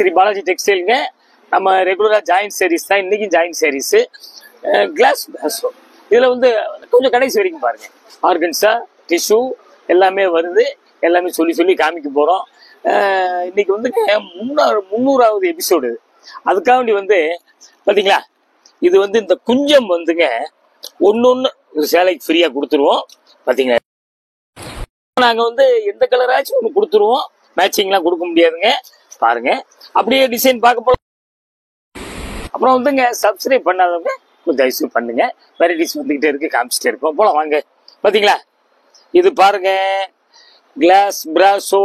ஸ்ரீ பாலாஜி டெக்ஸ்டைலுங்க. நம்ம ரெகுலராக ஜாயின்ட் சாரீஸ் தான், இன்னைக்கும் ஜாயின்ட் சாரீஸு. கிளாஸ் பிராசோ இதில் வந்து கொஞ்சம் கடைசி வரைக்கும் பாருங்க. ஆர்கன்ஸா டிஷ்யூ எல்லாமே வருது. எல்லாமே சொல்லி காமிக்க போகிறோம். இன்னைக்கு வந்து 300வது எபிசோடு. அதுக்காண்டி வந்து பார்த்தீங்களா, இது வந்து இந்த குஞ்சம் வந்துங்க ஒன்று சேலைக்கு ஃப்ரீயாக கொடுத்துருவோம். பார்த்தீங்களா, நாங்கள் வந்து எந்த கலராச்சும் ஒன்று கொடுத்துருவோம். மேட்சிங்லாம் கொடுக்க முடியாதுங்க. பாருங்க, அப்படியே டிசைன் பார்க்க போகலாம். அப்புறம் வந்துங்க சப்ஸ்கிரைப் பண்ணாதவங்க கொஞ்சம் தயவுசெய்து பண்ணுங்க. வெரைட்டிஸ் வந்துகிட்டே இருக்கு, காமிச்சிட்டே இருக்கோம். போலாம் வாங்க. பார்த்தீங்களா, இது பாருங்க, கிளாஸ் பிராசோ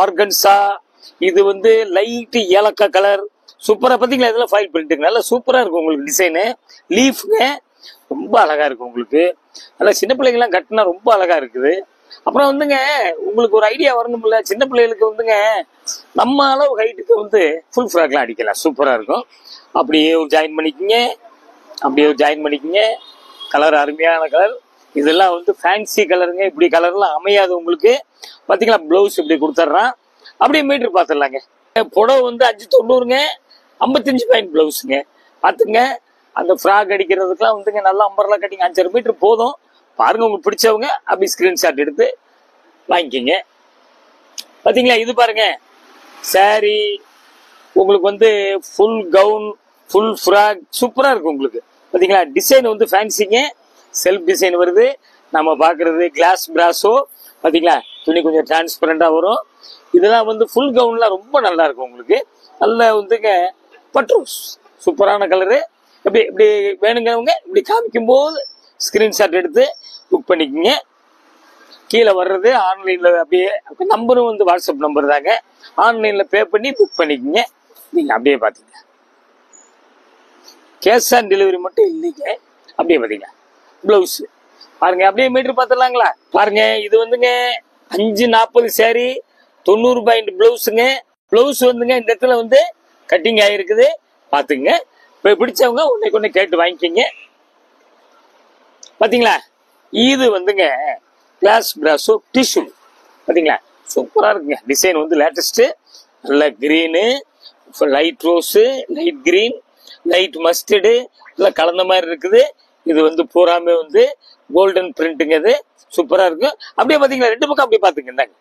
ஆர்கன்ஸா. இது வந்து லைட் ஏலக்கா கலர், சூப்பரா. பார்த்தீங்களா, இதெல்லாம் ஃபைல் பிரிண்ட்டுங்க, நல்லா சூப்பரா இருக்கும் உங்களுக்கு டிசைனு. லீஃப்ங்க ரொம்ப அழகா இருக்கு உங்களுக்கு. நல்லா சின்ன பிள்ளைங்கலாம் கட்டினா ரொம்ப அழகா இருக்குது. அப்புறம் வந்துங்க உங்களுக்கு ஒரு ஐடியா வரணும்ல, சின்ன பிள்ளைகளுக்கு வந்துங்க நம்ம அளவு ஹைட்டுக்கு வந்து ஃபுல் ஃப்ராக்லாம் அடிக்கலாம், சூப்பரா இருக்கும். அப்படியே ஒரு ஜாயின் பண்ணிக்கங்க, அப்படியே ஒரு ஜாயின் பண்ணிக்கங்க. கலர் அருமையான கலர். இதெல்லாம் வந்து ஃபேன்சி கலருங்க. இப்படி கலர்லாம் அமையாது உங்களுக்கு. பார்த்தீங்களா, ப்ளவுஸ் இப்படி கொடுத்துட்றான். அப்படியே மீட்டர் பார்த்துடலாங்க. புடவை வந்து 590ங்க, 55 பாயிண்ட் ப்ளவுஸுங்க. பார்த்துங்க, அந்த ஃப்ராக் அடிக்கிறதுக்குலாம் வந்துங்க நல்லா அம்பர்லாம் கட்டிங்க. 5 மீட்டர் போதும். பாருங்க, உங்களுக்கு பிடிச்சவங்க அப்படி ஸ்கிரீன்ஷாட் எடுத்து வாங்கிக்கிங்க. பார்த்தீங்களா, இது பாருங்க சாரி உங்களுக்கு வந்து ஃபுல் கவுன், ஃபுல் ஃப்ராக் சூப்பராக இருக்கும் உங்களுக்கு. பார்த்தீங்களா, டிசைன் வந்து ஃபேன்சிங்க, செல்ஃப் டிசைன் வருது. நம்ம பார்க்கறது கிளாஸ் பிராசோ. பார்த்தீங்களா, துணி கொஞ்சம் டிரான்ஸ்பரண்டாக வரும். இதெல்லாம் வந்து ஃபுல் கவுன்லாம் ரொம்ப நல்லா இருக்கும் உங்களுக்கு. நல்ல வந்துங்க பட்ரூஸ், சூப்பரான கலரு. இப்படி இப்படி வேணுங்கிறவங்க இப்படி காமிக்கும் போது ஸ்கிரீன்ஷாட் எடுத்து புக் பண்ணிக்கோங்க. கீழே வர்றது ஆன்லைனில் அப்படியே நம்பரும் வந்து வாட்ஸ்அப் நம்பர் தாங்க. ஆன்லைனில் பே பண்ணி புக் பண்ணிக்கோங்க. நீங்கள் அப்படியே பார்த்தீங்க, கேஷ் ஆன் டெலிவரி மட்டும் இல்லைங்க. அப்படியே பார்த்தீங்க ப்ளவுஸ் பாருங்க. அப்படியே மீட்டர் பார்த்துடலாங்களா. பாருங்க, இது வந்துங்க 540 சாரி, 90 பாயிண்ட் ப்ளவுஸுங்க. ப்ளவுஸ் வந்துங்க இந்த இடத்துல வந்து கட்டிங் ஆகிருக்குது. பார்த்துங்க, இப்போ பிடிச்சவங்க ஒன்று கேட்டு வாங்கிக்கிங்க. பார்த்தீங்களா, இது வந்துங்க கிளாஸ் பிராசோ டிஷ்யூ. பார்த்தீங்களா, சூப்பராக இருக்குங்க. டிசைன் வந்து லேட்டஸ்ட்டு. நல்ல green, light rose, light green, light mustard எல்லாம் கலந்த மாதிரி இருக்குது. இது வந்து பூராமே வந்து கோல்டன் பிரிண்ட்டுங்க. இது சூப்பராக இருக்கும். அப்படியே பார்த்தீங்களா, 2 பக்கம் அப்படியே பார்த்துங்க. இந்தாங்க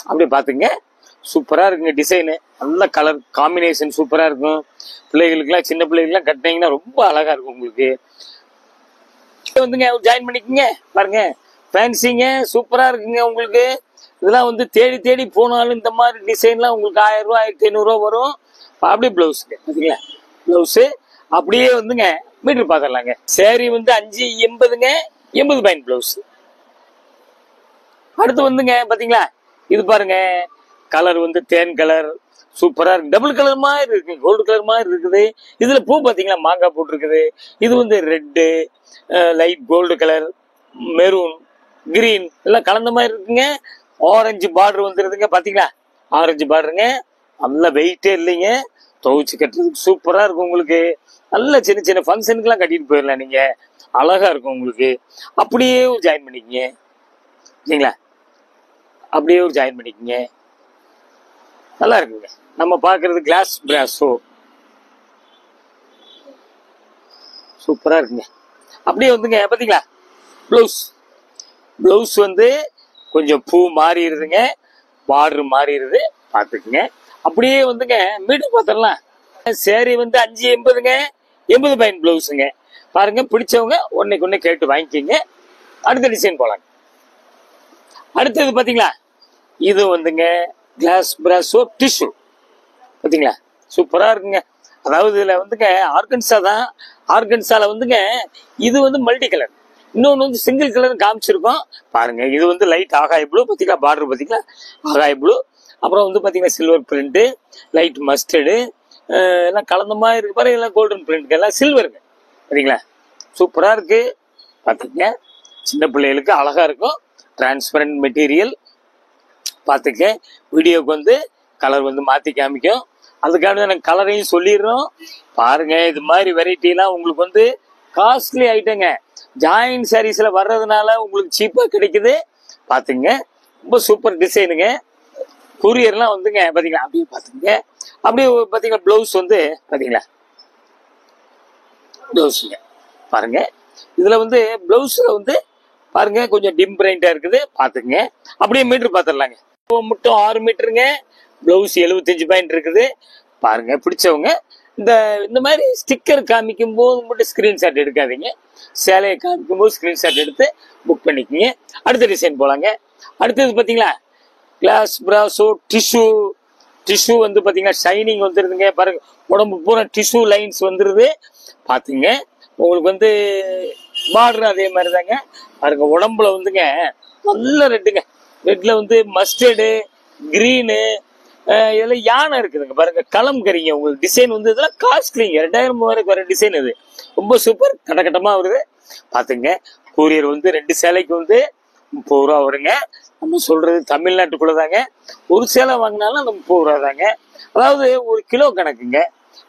அப்படியே பார்த்துங்க, சூப்பராக இருக்குங்க. டிசைனு நல்ல கலர் காம்பினேஷன் சூப்பராக இருக்கும். பிள்ளைகளுக்குலாம், சின்ன பிள்ளைகளுக்குலாம் கட்டினீங்கன்னா ரொம்ப அழகாக இருக்கும் உங்களுக்கு. வந்துங்க ஜாயின் பண்ணிக்கோங்க. பாருங்க, ஃபேன்சிங்க சூப்பராக இருக்குங்க உங்களுக்கு. இதெல்லாம் வந்து தேடி தேடி போனாலும் இந்த மாதிரி டிசைன்லாம் உங்களுக்கு 1000 ரூபா 1500 வரும். அப்படியே ப்ளவுஸுங்க. பார்த்தீங்களா, ப்ளவுஸு அப்படியே வந்துங்க மீட்டர் பார்த்துடலாங்க. சேரீ வந்து 580ங்க, 80 பாயிண்ட் ப்ளவுஸ். அடுத்து வந்துங்க பார்த்தீங்களா, இது பாருங்க, கலர் வந்து தேன் கலர் சூப்பராக இருக்கு. டபுள் கலர் மாதிரி இருக்கு, கோல்டு கலர் மாதிரி இருக்குது. இதில் பூ பார்த்தீங்களா, மாங்காய் போட்டிருக்குது. இது வந்து red, light gold colour, maroon, green எல்லாம் கலந்த மாதிரி இருக்குங்க. ஆரஞ்சு பார்டர் வந்துருதுங்க. பார்த்தீங்களா, ஆரஞ்சு பார்டருங்க. நல்ல வெயிட்டே இல்லைங்க. துவைச்சு கட்டுறதுக்கு சூப்பராக இருக்கும் உங்களுக்கு. நல்ல சின்ன சின்ன ஃபங்க்ஷனுக்குலாம் கட்டிட்டு போயிடலாம் நீங்கள், அழகாக இருக்கும் உங்களுக்கு. அப்படியே ஒரு ஜாயின் பண்ணிக்கங்க. சரிங்களா, அப்படியே ஒரு ஜாயின் பண்ணிக்கங்க. நல்லா இருக்குங்க. நம்ம பார்க்கறது கிளாஸ் பிராசோ சூப்பராக இருக்குங்க. அப்படியே வந்துங்க பார்த்தீங்களா, ப்ளவுஸ் வந்து கொஞ்சம் பூ மாறிடுதுங்க, பார்டர் மாறிடுது. பார்த்துக்குங்க. அப்படியே வந்துங்க மீட்டர் பார்த்துடலாம். சேரீ வந்து 580ங்க, 80 பாயிண்ட் ப்ளவுஸுங்க. பாருங்க, பிடிச்சவங்க ஒன்றைக்கு கேட்டு வாங்கிக்கிங்க. அடுத்த டிசைன் போகலாங்க. அடுத்தது பார்த்தீங்களா, இது வந்துங்க கிளாஸ் பிராசோ டிஷ்யூ. பார்த்தீங்களா, சூப்பராக இருக்குங்க. அதாவது இதில் வந்துங்க ஆர்கன்ஸா தான். ஆர்கன்ஸாவில் வந்துங்க இது வந்து மல்டி கலர், இன்னொன்று வந்து சிங்கிள் கலர் காமிச்சிருக்கோம். பாருங்க, இது வந்து லைட் ஆகாய ப்ளூ. பார்த்தீங்களா, பார்டர் பார்த்தீங்களா, ஆகாய ப்ளூ. அப்புறம் வந்து பார்த்தீங்கன்னா சில்வர் பிரிண்ட்டு, லைட் மஸ்டர்டு எல்லாம் கலந்த மாதிரி இருக்கு. பாருங்க, எல்லாம் கோல்டன் பிரிண்ட், எல்லாம் சில்வருங்க. பார்த்தீங்களா, சூப்பராக இருக்கு. பார்த்துங்க, சின்ன பிள்ளைகளுக்கு அழகாக இருக்கும். Transparent material. பார்த்துக்க, வீடியோக்கு வந்து கலர் வந்து மாற்றி காமிக்கும். அதுக்காக எனக்கு கலரையும் சொல்லிடுறோம். பாருங்க, இது மாதிரி வெரைட்டிலாம் உங்களுக்கு வந்து காஸ்ட்லி ஐட்டங்க. ஜாயின் சாரீஸ்ல வர்றதுனால உங்களுக்கு சீப்பாக கிடைக்குது. பார்த்துங்க, ரொம்ப சூப்பர் டிசைனுங்க. கொரியர்லாம் வந்துங்க பாத்தீங்களா அப்படியே பாத்துங்க. அப்படியே பாத்தீங்களா பிளவுஸ் வந்து பாத்தீங்களா பிளவுஸுங்க பாருங்க. இதுல வந்து பிளவுஸ்ல வந்து பாருங்க கொஞ்சம் டிம் பிரைண்டா இருக்குது பாத்துங்க. அப்படியே மீட்டர் பாத்துடலாங்க. மட்டும் 6 மீட்டருங்க. பிளவுஸ் 75 பாயிண்ட் இருக்குது பாருங்க. பிடிச்சவங்க இந்த மாதிரி ஸ்டிக்கர் காமிக்கும் போது மட்டும் ஸ்கிரீன்ஷாட் எடுக்காதீங்க. சேலையை காமிக்கும் போது ஸ்கிரீன்ஷாட் எடுத்து புக் பண்ணிக்கோங்க. அடுத்த டிசைன் போலாங்க. அடுத்தது பாத்தீங்களா கிளாஸ் பிராசோ டிஷ்யூ வந்து பாத்தீங்கன்னா ஷைனிங் வந்துருதுங்க பாருங்க. உடம்பு பூரா டிஷ்யூ லைன்ஸ் வந்துருது பாத்துங்க. உங்களுக்கு வந்து பார்டர் அதே மாதிரி தாங்க பாருங்க. உடம்புல வந்துங்க நல்ல ரெட்டுங்க. ரெட்ல வந்து மஸ்டர்டு கிரீனு இதெல்லாம் யானை இருக்குதுங்க பாருங்க. கலம்கரிங்க. உங்களுக்கு டிசைன் வந்து இதெல்லாம் காஸ்ட்லிங்க. 2000 வரைக்கும் வர டிசைன் இது. ரொம்ப சூப்பர் கட்டமா வருது பாத்துங்க. கூரியர் வந்து 2 சேலைக்கு வந்து 30 ரூபா வருங்க. நம்ம சொல்றது தமிழ்நாட்டுக்குள்ளதாங்க. ஒரு சேலை வாங்கினாலும் அந்த 30 ரூபா தாங்க. அதாவது 1 கிலோ கணக்குங்க.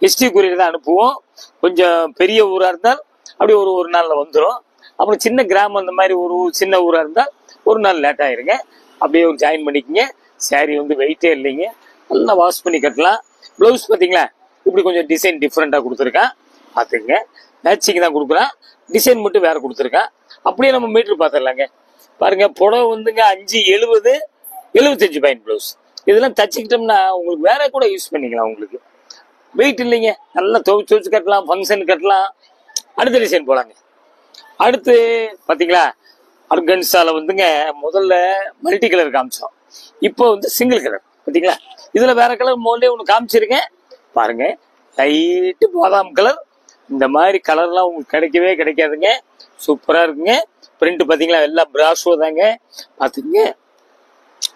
எஸ்டி கூரியர் தான் அனுப்புவோம். கொஞ்சம் பெரிய ஊரா இருந்தால் அப்படி ஒரு நாள்ல வந்துடும். அப்புறம் சின்ன கிராமம் அந்த மாதிரி ஒரு சின்ன ஊரா இருந்தால் ஒரு நாள் லேட் ஆயிருங்க. அப்படியே ஒரு ஜாயின் பண்ணிக்கங்க. சாரி வந்து வெயிட்டே இல்லைங்க. நல்லா வாஷ் பண்ணி கட்டலாம். பிளவுஸ் பாத்தீங்களா இப்படி கொஞ்சம் டிசைன் டிஃப்ரெண்டா கொடுத்துருக்கான் பாத்துங்க. மேட்சிங் தான் கொடுக்குறான். டிசைன் மட்டும் வேற கொடுத்துருக்கான். அப்படியே நம்ம மீட்டர் பாத்துடலாங்க பாருங்க. புடவை வந்துங்க 570 75 பாயிண்ட் பிளவுஸ். இதெல்லாம் தச்சுக்கிட்டோம்னா உங்களுக்கு வேற கூட யூஸ் பண்ணிக்கலாம். உங்களுக்கு வெயிட் இல்லைங்க. நல்லா துவச்சு கட்டலாம். ஃபங்க்ஷன் கட்டலாம். அடுத்த டிசைன் போலாங்க. அடுத்து பாத்தீங்களா ஆர்கன்சால வந்துங்க முதல்ல மல்டி கலர் காமிச்சோம். இப்போ வந்து சிங்கிள் கலர் பாத்தீங்களா. இதுல வேற கலர் முதல்ல ஒண்ணு காமிச்சிருக்கேன் பாருங்க. லைட்டு பாதாம் கலர். இந்த மாதிரி கலர்லாம் உங்களுக்கு கிடைக்கவே கிடைக்காதுங்க. சூப்பரா இருக்குங்க. பிரிண்ட் பாத்தீங்களா எல்லாம் பிராஷோ தாங்க பாத்துங்க.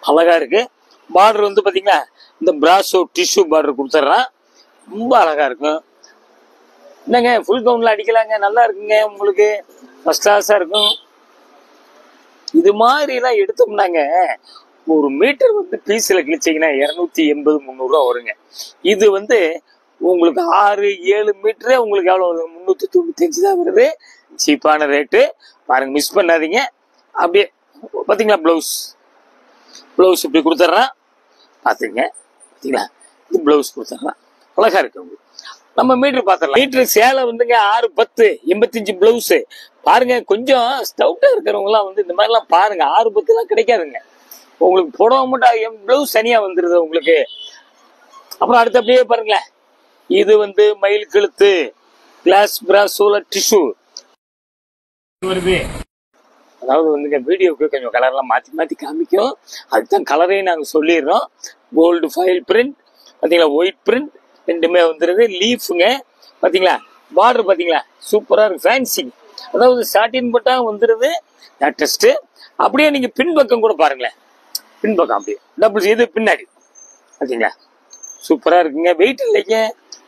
அழகா இருக்கு. பார்டர் வந்து பாத்தீங்களா இந்த பிராஷோ டிஷ்யூ பார்டர் கொடுத்துட்றான். ரொம்ப அழகா இருக்கும். என்னங்க ஃபுல் கவுண்ட்ல அடிக்கலாங்க. நல்லா இருக்குங்க. உங்களுக்கு ஃபர்ஸ்ட் கிளாஸா இருக்கும். இது மாதிரி எல்லாம் எடுத்தோம்னாங்க ஒரு மீட்டர் வந்து பீஸ்ல கிழிச்சிங்கன்னா 280 300 ரூபா வருங்க. இது வந்து உங்களுக்கு 6-7 மீட்டரே உங்களுக்கு எவ்வளவு 395 தான் வருது. சீப்பான ரேட்டு பாருங்க. மிஸ் பண்ணாதீங்க. அப்படியே பாத்தீங்களா பிளவுஸ் இப்படி கொடுத்துட்றான் பாத்துங்க. பாத்தீங்களா இது பிளவுஸ் கொடுத்துட்றான். அழகா இருக்கு. உங்களுக்கு நம்ம மீட்டர் பாத்திரலாம். மீட்டர் சேலை வந்துங்க 6-10 85 பிளவுஸ் பாருங்க. கொஞ்சம் ஸ்டவுட்டா இருக்கிறவங்க எல்லாம் வந்து இந்த மாதிரி எல்லாம் பாருங்க. 6-10 எல்லாம் கிடைக்காதுங்க. உங்களுக்கு புடவை மட்டும் பிளவுஸ் தனியா வந்துருது உங்களுக்கு. அப்புறம் அடுத்து அப்படியே பாருங்களேன். இது வந்து மயில் கழுத்து கிளாஸ் பிராசோல டிஷ்யூ வருது. அதாவது வந்துங்க வீடியோக்கு கொஞ்சம் கலர்லாம் மாத்தி காமிக்கும். அதுதான் கலரையும் நாங்க சொல்லிடுறோம். கோல்டு ஃபைல் பிரிண்ட் பாத்தீங்களா. ஒயிட் பிரிண்ட் ரெண்டுமே வந்துருது. லீஃபுங்க பாத்தீங்களா. பார்டர் பாத்தீங்களா சூப்பரா இருக்கு. ஃபேன்சி அதாவது சாட்டின் பட்டா வந்துருது. லேட்டஸ்ட். அப்படியே நீங்க பின்பக்கம் கூட பாருங்களேன். பின்பக்கம் அப்படியே டபுள் இது பின்னாடி பாத்தீங்களா சூப்பரா இருக்குங்க. வெயிட் இல்லைங்க.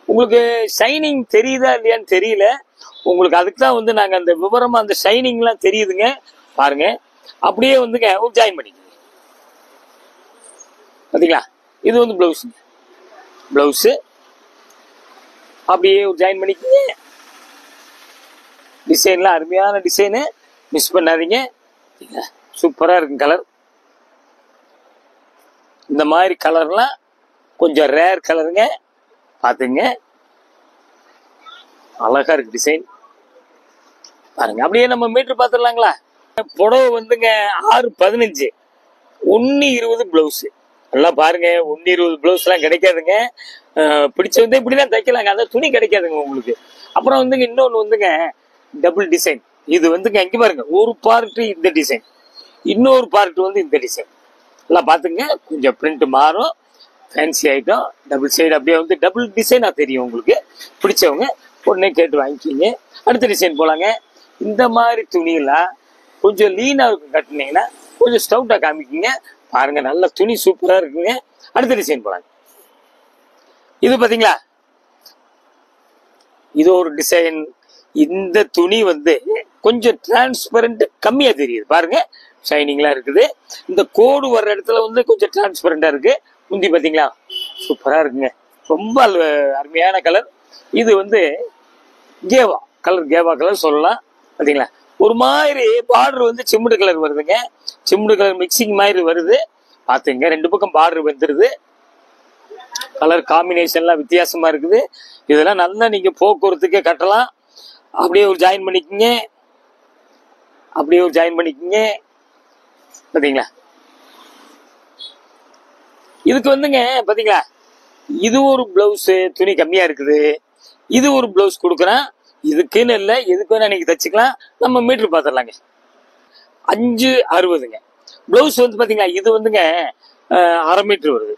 உங்களுக்கு ஷைனிங் தெரியுதா இல்லையான்னு தெரியல. உங்களுக்கு அதுக்கு தான் வந்து நாங்க அந்த விவரமா அந்த ஷைனிங் எல்லாம் தெரியுதுங்க பாருங்க. அப்படியே வந்துங்க ஜாயின் பண்ணிக்கோங்க பாத்தீங்களா. இது வந்து பிளவுஸ் அப்படியே ஜாயின் பண்ணிக்கோங்க. டிசைன்லாம் அருமையான டிசைனு. மிஸ் பண்ணாதீங்க. சூப்பரா இருக்கு கலர். இந்த மாதிரி கலர்லாம் கொஞ்சம் ரேர் கலருங்க பாத்துங்க. அழகா இருக்கு டிசைன் பாருங்க. அப்படியே நம்ம மீட்டர் பாத்துடலாங்களா. புடவை வந்துங்க 6-15 120 பிளவுஸ். நல்லா பாருங்க. 120 பிளவுஸ் எல்லாம் கிடைக்காதுங்க. பிடிச்ச வந்து இப்படிதான் தைக்கலாங்க. அதான் துணி கிடைக்காதுங்க உங்களுக்கு. அப்புறம் வந்துங்க இன்னொன்னு வந்துங்க டபுள் டிசைன். இது வந்துங்க இங்க பாருங்க. ஒரு பார்ட் இந்த டிசைன், இன்னொரு பார்ட் வந்து இந்த டிசைன். எல்லாம் பாத்துங்க. கொஞ்சம் பிரிண்ட் மாறும். Fancy item. டபுள் சைடு அப்படியே வந்து டபுள் டிசைனா தெரியும் உங்களுக்கு. பிடிச்சவங்க உடனே கேட்டு வாங்கிக்கிங்க. அடுத்த டிசைன் போலாங்க. இந்த மாதிரி துணியெல்லாம் கொஞ்சம் லீனா இருக்கும். கட்டினீங்கன்னா கொஞ்சம் ஸ்டவுட்டா காமிக்கிங்க பாருங்க. நல்ல துணி சூப்பரா இருக்குங்க. அடுத்த டிசைன் போலாங்க. இது பாத்தீங்களா இது ஒரு டிசைன். இந்த துணி வந்து கொஞ்சம் டிரான்ஸ்பரண்ட் கம்மியா தெரியுது பாருங்க. ஷைனிங்லாம் இருக்குது. இந்த கோடு வர்ற இடத்துல வந்து கொஞ்சம் டிரான்ஸ்பரண்டா இருக்கு. முந்தி பாத்தீங்களா சூப்பரா இருக்குங்க. ரொம்ப அருமையான கலர். இது வந்து கேவா கலர் சொல்லலாம் பாத்தீங்களா. ஒரு மாதிரி பார்டர் வந்து சிம்டு கலர் வருதுங்க. சிம்டு கலர் மிக்சிங் மாதிரி வருது பாத்துங்க. ரெண்டு பக்கம் பார்டர் வந்துருது. கலர் காம்பினேஷன்லாம் வித்தியாசமா இருக்குது. இதெல்லாம் நல்லா நீங்க போக்குவரத்துக்கே கட்டலாம். அப்படியே ஒரு ஜாயின் பண்ணிக்கங்க. அப்படியே ஒரு ஜாயின் பண்ணிக்கங்க. பாத்தீங்களா? இதுக்கு வந்துங்க பாத்தீங்களா, இது ஒரு பிளவுஸ் துணி கம்மியா இருக்குது. இது ஒரு பிளவுஸ் கொடுக்குறேன். இதுக்குன்னு இல்லை, எதுக்கு வேணா நீங்க தச்சுக்கலாம். நம்ம மீட்டர் பாத்திரலாங்க. 5.60ங்க. பிளவுஸ் வந்து பாத்தீங்களா, இது வந்துங்க 1/2 மீட்டர் வருது.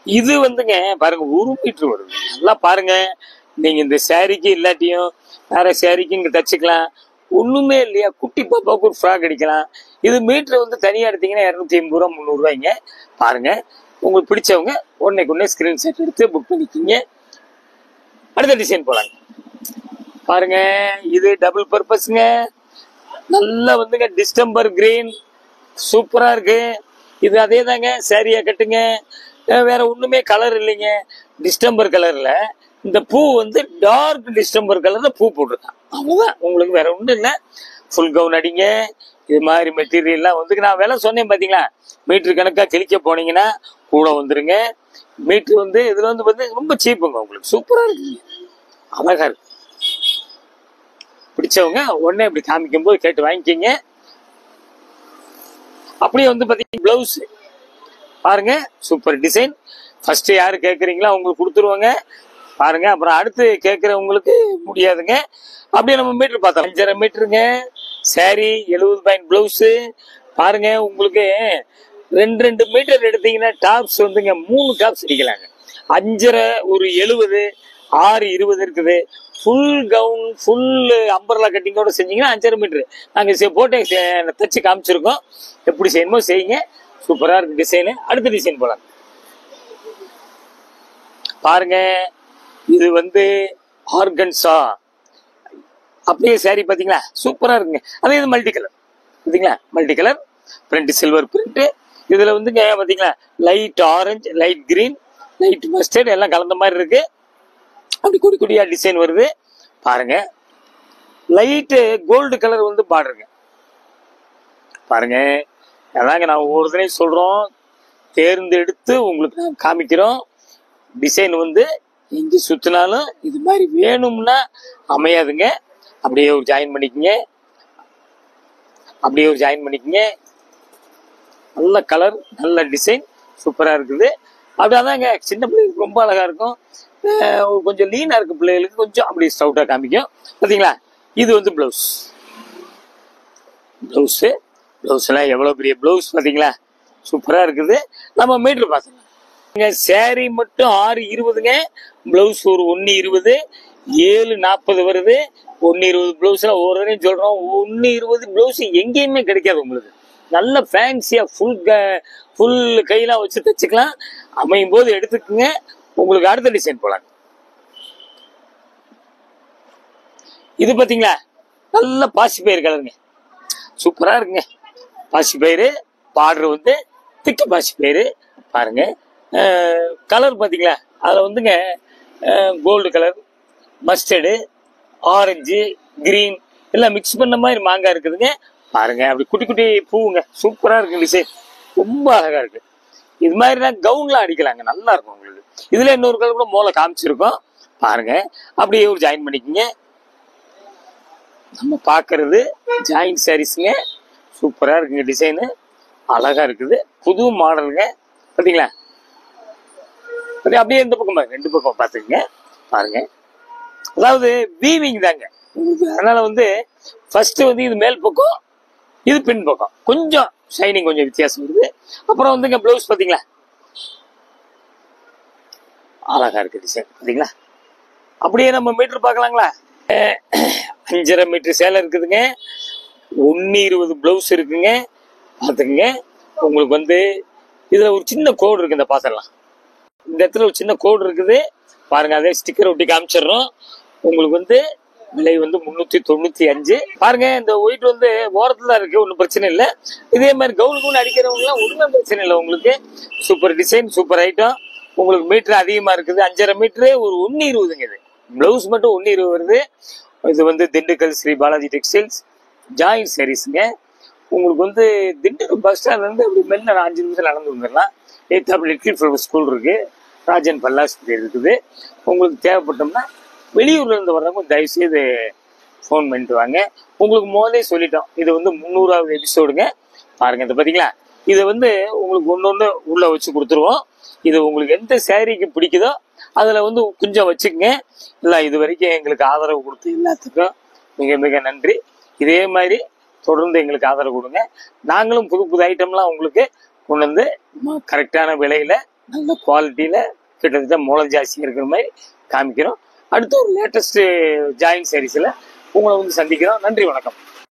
இது வந்துங்க பாருங்க 1 மீட்டர் வருது. நல்லா பாருங்க. நீங்க இந்த சாரிக்கு இல்லாட்டியும் வேற சாரிக்கு இங்க தச்சுக்கலாம். ஒண்ணுமே இல்லையா, குட்டி பாப்பாவுக்கு ஒரு ஃப்ராக் அடிக்கலாம். இது மீட்டர் வந்து தனியா எடுத்தீங்கன்னா 250 ரூபா 300 ரூபாய்ங்க. பாருங்க, உங்களுக்கு பிடிச்சவங்க ஒன்னைக்கு ஸ்கிரீன்ஷாட் எடுத்து புக் பண்ணிக்கிங்க. அடுத்த டிசைன் போலாங்க. பாருங்க, இது டபுள் பர்பஸ்ங்க. நல்லா வந்துங்க டிஸ்டம்பர் கிரீன் சூப்பரா இருக்கு. இது அதே தாங்க, சாரியா கட்டுங்க. வேற ஒண்ணுமே கலர் இல்லைங்க. டிஸ்டம்பர் கலர்ல இந்த பூ வந்து டார்க் டிஸ்டம்பர் கலர்ல பூ போட்டிருக்கான். அவ்வளவுதான், உங்களுக்கு வேற ஒண்ணும் இல்லை. ஃபுல் கவுன் அடிங்க. இது மாதிரி மெட்டீரியல்லாம் வந்து நான் விலை சொன்னேன் பாத்தீங்களா, மீட்டர் கணக்கா கிழிக்க போனீங்கன்னா கூட வந்துருங்க. மீட்டர் வந்து இதுல வந்து ரொம்ப சீப்புங்க. உங்களுக்கு சூப்பரா இருக்குங்க, அழகா இருக்கு. பிடிச்சவங்க உடனே இப்படி காமிக்கும் போது கேட்டு வாங்கிக்கிங்க. அப்படியே வந்து பாத்தீங்கன்னா பிளவுஸ் பாருங்க, சூப்பர் டிசைன். ஃபர்ஸ்ட் யாரு கேக்குறீங்களோ அவங்களுக்கு கொடுத்துருவாங்க. பாருங்க, அப்புறம் அடுத்து கேட்கறவங்களுக்கு முடியாதுங்க. அப்படியே நம்ம மீட்டர் பார்த்தோம். 5.5 மீட்டருங்க. Sorry 70 point blouse. பாருங்க, உங்களுக்கு 2 மீட்டர் எடுத்தீங்கன்னா டாப்ஸ் வந்துங்க 3 டாப்ஸ் அடிக்கலாங்க. 5.5 ஒரு 70, 6.20 இருக்குது. ஃபுல் கவுன் ஃபுல் அம்பர்லா கட்டிங்கோட செஞ்சீங்கன்னா 5.5 மீட்டர் நாங்க போட்டு தச்சு காமிச்சிருக்கோம். எப்படி செய்யணுமோ செய்யுங்க. சூப்பரா இருக்கு டிசைனு. அடுத்த டிசைன் போலாம். பாருங்க, இது வந்து ஆர்கன்சா அப்படியே சாரி பாத்தீங்களா, சூப்பரா இருக்குங்க. அதே இது மல்டி கலர் பாத்தீங்களா, multi colour print, silver print. இதுல வந்துங்க பாத்தீங்களா, light orange, light green, light mustard எல்லாம் கலந்த மாதிரி இருக்கு. அப்படி குடி குடியா டிசைன் வருது. பாருங்க, லைட் கோல்டு கலர் வந்து பார்டருங்க. பாருங்க, அதாங்க நான் ஒவ்வொரு தடவையும் சொல்றோம், தேர்ந்தெடுத்து உங்களுக்கு நான் காமிக்கிறோம். டிசைன் வந்து எங்க சுத்தினாலும் இது மாதிரி வேணும்னா அமையாதுங்க. அப்படியே ஒரு ஜாயின் பண்ணிக்கங்க. அப்படியே ஒரு ஜாயின் பண்ணிக்கங்க. நல்ல கலர், நல்ல டிசைன், சூப்பரா இருக்குது. அப்படியாதாங்க சின்ன பிள்ளைகளுக்கு ரொம்ப அழகா இருக்கும். கொஞ்சம் லீனா இருக்கு பிள்ளைகளுக்கு கொஞ்சம் அப்படி ஸ்டவுட்டா காமிக்கும். பாத்தீங்களா, இது வந்து பிளவுஸ். பிளவுஸ் எல்லாம் எவ்வளவு பெரிய பிளவுஸ் பாத்தீங்களா, சூப்பரா இருக்குது. நம்ம மீட்டர் பாத்துக்கலாம். சாரி மட்டும் 6.20ங்க. பிளவுஸ் ஒரு 1.20, 7.40 வருது. 1.20 பிளவுஸ்ல ஒரு தடவை சொல்றோம். 1.20 பிளவுஸ் எங்கேயுமே கிடைக்காது உங்களுக்கு. நல்ல ஃபேன்சியா ஃபுல் கையெல்லாம் வச்சு தச்சுக்கலாம். அமையும் போது எடுத்துக்குங்க. உங்களுக்கு அடுத்த டிசைன் போலாம். இது பாத்தீங்களா, நல்ல பாசிப்பயிறு கலருங்க, சூப்பரா இருக்குங்க. பாசிப்பயிறு பார்டர் வந்து திக்கு பாசிப்பயிறு. பாருங்க, கலர் பாத்தீங்களா, அதுல வந்துங்க gold colour, mustard, orange, green எல்லாம் மிக்ஸ் பண்ண மாதிரி மாங்காய் இருக்குதுங்க. பாருங்க, அப்படி குட்டி குட்டி பூவுங்க, சூப்பரா இருக்கு டிசைன், ரொம்ப அழகா இருக்கு. இது மாதிரி கவுன்லாம் அடிக்கலாங்க, நல்லா இருக்கும் உங்களுக்கு. இதுல இன்னொரு கலர் கூட மோளை காமிச்சிருக்கோம். பாருங்க, அப்படியே ஒரு ஜாயின் பண்ணிக்கங்க. நம்ம பாக்குறது ஜாயின் சாரீஸ்ங்க, சூப்பரா இருக்குங்க. டிசைனு அழகா இருக்குது, புது மாடலுங்க. பாத்தீங்களா, அப்படியே இந்த பக்கம் 2 பக்கம் பாத்துக்கங்க. பாருங்க, அதாவது வீவிங் தாங்க உங்களுக்கு. அதனால வந்து ஃபர்ஸ்ட் வந்து இது மேல் பக்கம், இது பின் பக்கம், கொஞ்சம் ஷைனிங் கொஞ்சம் வித்தியாசம் வருது. அப்புறம் வந்துங்க பிளவுஸ் பாத்தீங்களா, அழகா இருக்கு டிசைன். பாத்தீங்களா, அப்படியே நம்ம மீட்டர் பார்க்கலாங்களா. 5.5 மீட்டர் சேலை இருக்குதுங்க. 1.20 பிளவுஸ் இருக்குங்க. பாத்துக்கங்க. உங்களுக்கு வந்து இதுல ஒரு சின்ன கோடு இருக்கு, இந்த பாத்திரலாம். இந்த இடத்துல ஒரு சின்ன கோடு இருக்குது பாருங்க. அதே ஸ்டிக்கர் ஒட்டி காமிச்சிடுறோம். உங்களுக்கு வந்து விலை வந்து 395. பாருங்க, இந்த ஒயிட் வந்து ஓரத்துல தான் இருக்கு, ஒன்றும் பிரச்சனை இல்லை. இதே மாதிரி கவுன் அடிக்கிறவங்க எல்லாம் ஒண்ணுமே பிரச்சனை இல்லை. உங்களுக்கு சூப்பர் டிசைன், சூப்பர் ஐட்டம். உங்களுக்கு மீட்டர் அதிகமா இருக்குது. 5.5 மீட்டரு ஒரு 1.20ங்க. இது பிளவுஸ் மட்டும் 1.20 வருது. இது வந்து திண்டுக்கல் ஸ்ரீ பாலாஜி டெக்ஸ்டைல்ஸ் ஜாயின் சாரீஸ்ங்க. உங்களுக்கு வந்து திண்டுக்கல் பஸ் ஸ்டாண்ட்லேருந்து அப்படி மெல்ல 5 நிமிஷம் நடந்து வந்துடலாம். எய்த்தாப்புல லிட்டில் ஃப்ளவர் ஸ்கூல் இருக்குது, ராஜன் பல்லாஸ்பத்திரி இருக்குது. உங்களுக்கு தேவைப்பட்டோம்னா வெளியூர்லேருந்து வர்றவங்க தயவுசெய்து ஃபோன் பண்ணிட்டு வாங்க. உங்களுக்கு முதலே சொல்லிட்டோம், இது வந்து 300வது எபிசோடுங்க. பாருங்கள், இதை பார்த்தீங்களா, இதை வந்து உங்களுக்கு ஒன்று உள்ளே வச்சு கொடுத்துருவோம். இது உங்களுக்கு எந்த சேரீக்கு பிடிக்குதோ அதில் வந்து கொஞ்சம் வச்சுக்கங்க. இல்லை, இது வரைக்கும் எங்களுக்கு ஆதரவு கொடுத்து எல்லாத்துக்கும் மிக மிக நன்றி. இதே மாதிரி தொடர்ந்து எங்களுக்கு ஆதரவு கொடுங்க. நாங்களும் புது புது ஐட்டம்லாம் உங்களுக்கு கொண்டு வந்து கரெக்டான விலையில் நல்ல குவாலிட்டியில் கிட்டத்தட்ட மூலம் ஜாஸ்தி இருக்கிற மாதிரி காமிக்கிறோம். அடுத்து ஒரு லேட்டஸ்ட் ஜாயின் சாரீஸில் உங்களை வந்து சந்திக்கிறோம். நன்றி, வணக்கம்.